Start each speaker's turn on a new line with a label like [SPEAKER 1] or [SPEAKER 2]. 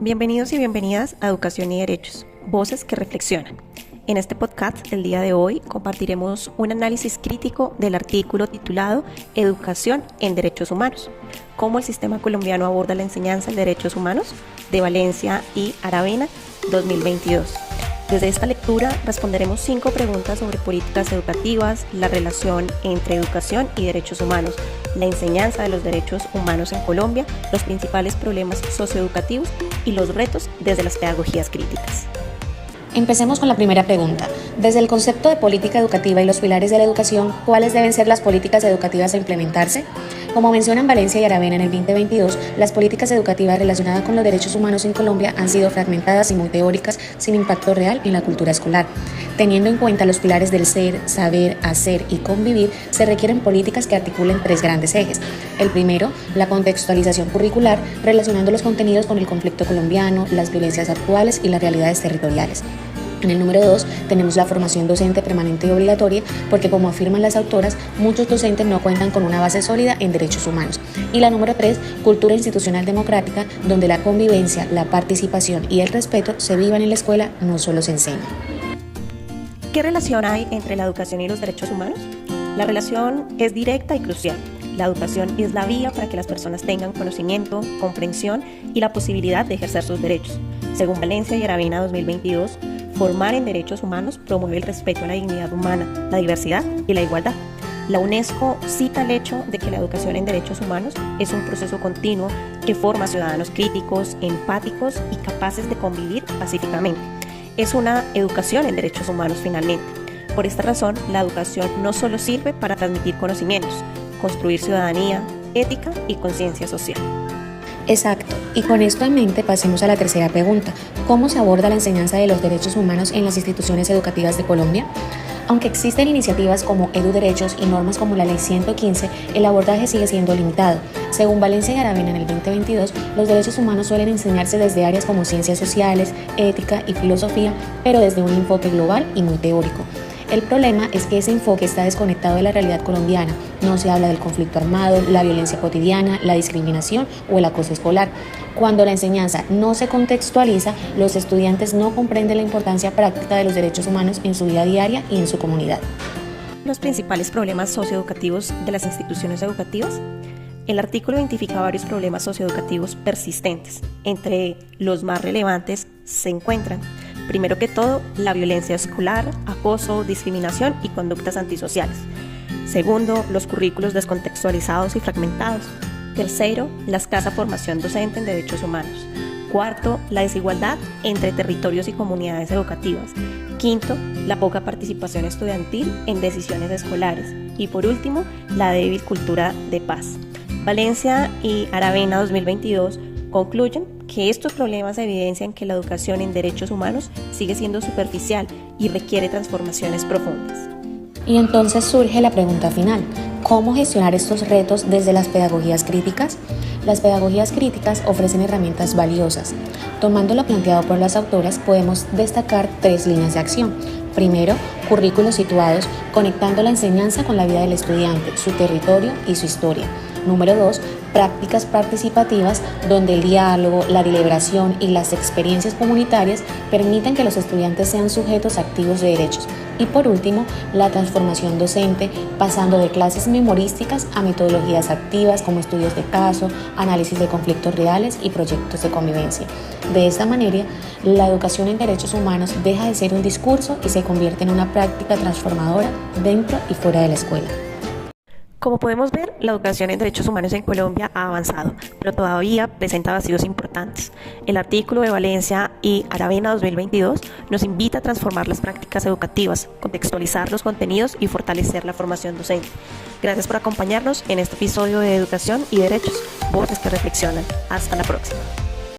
[SPEAKER 1] Bienvenidos y bienvenidas a Educación y Derechos, voces que reflexionan. En este podcast, el día de hoy, compartiremos un análisis crítico del artículo titulado Educación en Derechos Humanos, cómo el sistema colombiano aborda la enseñanza en derechos humanos, de Valencia y Aravena, 2022. Desde esta lectura responderemos 5 preguntas sobre políticas educativas, la relación entre educación y derechos humanos, la enseñanza de los derechos humanos en Colombia, los principales problemas socioeducativos y los retos desde las pedagogías críticas.
[SPEAKER 2] Empecemos con la primera pregunta. Desde el concepto de política educativa y los pilares de la educación, ¿cuáles deben ser las políticas educativas a implementarse? Como mencionan Valencia y Aravena en el 2022, las políticas educativas relacionadas con los derechos humanos en Colombia han sido fragmentadas y muy teóricas, sin impacto real en la cultura escolar. Teniendo en cuenta los pilares del ser, saber, hacer y convivir, se requieren políticas que articulen 3 grandes ejes. El primero, la contextualización curricular, relacionando los contenidos con el conflicto colombiano, las violencias actuales y las realidades territoriales. En el número 2 tenemos la formación docente permanente y obligatoria, porque como afirman las autoras, muchos docentes no cuentan con una base sólida en derechos humanos. Y la número 3, cultura institucional democrática, donde la convivencia, la participación y el respeto se vivan en la escuela, no solo se enseñan.
[SPEAKER 1] ¿Qué relación hay entre la educación y los derechos humanos? La relación es directa y crucial. La educación es la vía para que las personas tengan conocimiento, comprensión y la posibilidad de ejercer sus derechos. Según Valencia y Aravena 2022, formar en derechos humanos promueve el respeto a la dignidad humana, la diversidad y la igualdad. La UNESCO cita el hecho de que la educación en derechos humanos es un proceso continuo que forma ciudadanos críticos, empáticos y capaces de convivir pacíficamente. Es una educación en derechos humanos finalmente. Por esta razón, la educación no solo sirve para transmitir conocimientos, construir ciudadanía, ética y conciencia social.
[SPEAKER 2] Exacto. Y con esto en mente pasemos a la tercera pregunta. ¿Cómo se aborda la enseñanza de los derechos humanos en las instituciones educativas de Colombia? Aunque existen iniciativas como EduDerechos y normas como la Ley 115, el abordaje sigue siendo limitado. Según Valencia y Aravena en el 2022, los derechos humanos suelen enseñarse desde áreas como ciencias sociales, ética y filosofía, pero desde un enfoque global y muy teórico. El problema es que ese enfoque está desconectado de la realidad colombiana. No se habla del conflicto armado, la violencia cotidiana, la discriminación o el acoso escolar. Cuando la enseñanza no se contextualiza, los estudiantes no comprenden la importancia práctica de los derechos humanos en su vida diaria y en su comunidad.
[SPEAKER 1] ¿Los principales problemas socioeducativos de las instituciones educativas? El artículo identifica varios problemas socioeducativos persistentes. Entre los más relevantes se encuentran, primero que todo, la violencia escolar, acoso, discriminación y conductas antisociales. Segundo, los currículos descontextualizados y fragmentados. Tercero, la escasa formación docente en derechos humanos. Cuarto, la desigualdad entre territorios y comunidades educativas. Quinto, la poca participación estudiantil en decisiones escolares. Y por último, la débil cultura de paz. Valencia y Aravena 2022 concluyen que estos problemas evidencian que la educación en derechos humanos sigue siendo superficial y requiere transformaciones profundas.
[SPEAKER 2] Y entonces surge la pregunta final: ¿cómo gestionar estos retos desde las pedagogías críticas? Las pedagogías críticas ofrecen herramientas valiosas. Tomando lo planteado por las autoras, podemos destacar 3 líneas de acción. Primero, currículos situados, conectando la enseñanza con la vida del estudiante, su territorio y su historia. Número 2, prácticas participativas, donde el diálogo, la deliberación y las experiencias comunitarias permiten que los estudiantes sean sujetos activos de derechos. Y por último, la transformación docente, pasando de clases memorísticas a metodologías activas como estudios de caso, análisis de conflictos reales y proyectos de convivencia. De esta manera, la educación en derechos humanos deja de ser un discurso y se convierte en una práctica transformadora dentro y fuera de la escuela.
[SPEAKER 1] Como podemos ver, la educación en derechos humanos en Colombia ha avanzado, pero todavía presenta vacíos importantes. El artículo de Valencia y Aravena 2022 nos invita a transformar las prácticas educativas, contextualizar los contenidos y fortalecer la formación docente. Gracias por acompañarnos en este episodio de Educación y Derechos, voces que reflexionan. Hasta la próxima.